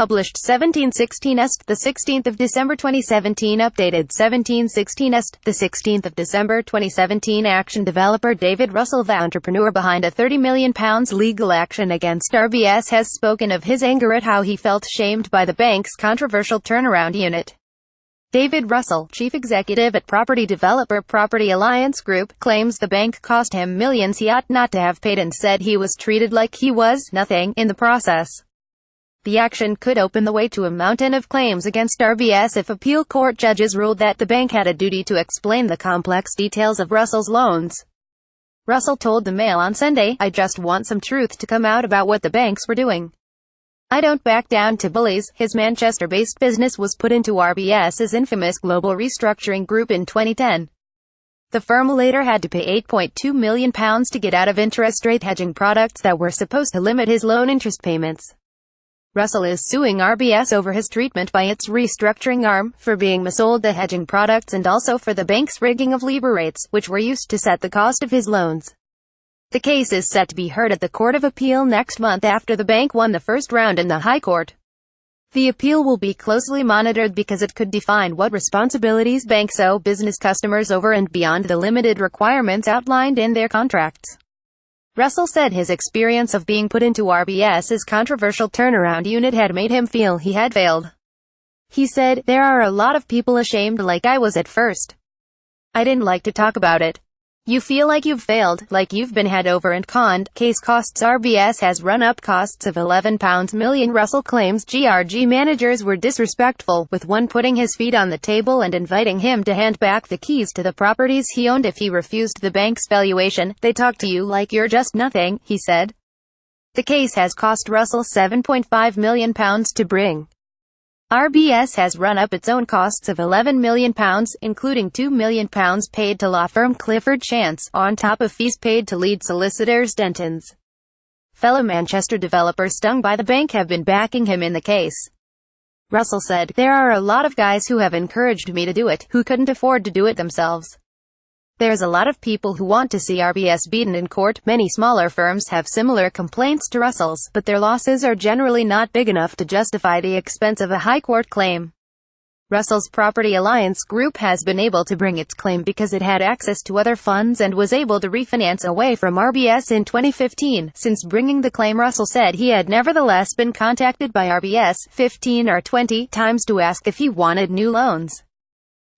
Published 17/16 the 16th of December 2017. Updated 17/16 the 16th of December 2017. Action developer David Russell, the entrepreneur behind a £30 million legal action against RBS, has spoken of his anger at how he felt shamed by the bank's controversial turnaround unit. David Russell, chief executive at property developer Property Alliance Group, claims the bank cost him millions he ought not to have paid and said he was treated like he was nothing in the process. The action could open the way to a mountain of claims against RBS if appeal court judges ruled that the bank had a duty to explain the complex details of Russell's loans. Russell told the Mail on Sunday, "I just want some truth to come out about what the banks were doing. I don't back down to bullies." His Manchester-based business was put into RBS's infamous global restructuring group in 2010. The firm later had to pay £8.2 million to get out of interest rate hedging products that were supposed to limit his loan interest payments. Russell is suing RBS over his treatment by its restructuring arm, for being missold the hedging products and also for the bank's rigging of LIBOR rates, which were used to set the cost of his loans. The case is set to be heard at the Court of Appeal next month after the bank won the first round in the High Court. The appeal will be closely monitored because it could define what responsibilities banks owe business customers over and beyond the limited requirements outlined in their contracts. Russell said his experience of being put into RBS's controversial turnaround unit had made him feel he had failed. He said, "There are a lot of people ashamed like I was at first. I didn't like to talk about it. You feel like you've failed, like you've been head over and conned." Case costs. RBS has run up costs of £11 million. Russell claims GRG managers were disrespectful, with one putting his feet on the table and inviting him to hand back the keys to the properties he owned if he refused the bank's valuation. "They talk to you like you're just nothing," he said. The case has cost Russell £7.5 million to bring. RBS has run up its own costs of £11 million, including £2 million paid to law firm Clifford Chance, on top of fees paid to lead solicitors Dentons. Fellow Manchester developers stung by the bank have been backing him in the case. Russell said, "There are a lot of guys who have encouraged me to do it, who couldn't afford to do it themselves. There's a lot of people who want to see RBS beaten in court." Many smaller firms have similar complaints to Russell's, but their losses are generally not big enough to justify the expense of a high court claim. Russell's Property Alliance Group has been able to bring its claim because it had access to other funds and was able to refinance away from RBS in 2015. Since bringing the claim, Russell said he had nevertheless been contacted by RBS 15 or 20 times to ask if he wanted new loans.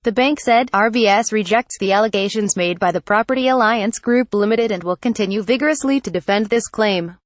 The bank said, "RBS rejects the allegations made by the Property Alliance Group Limited and will continue vigorously to defend this claim."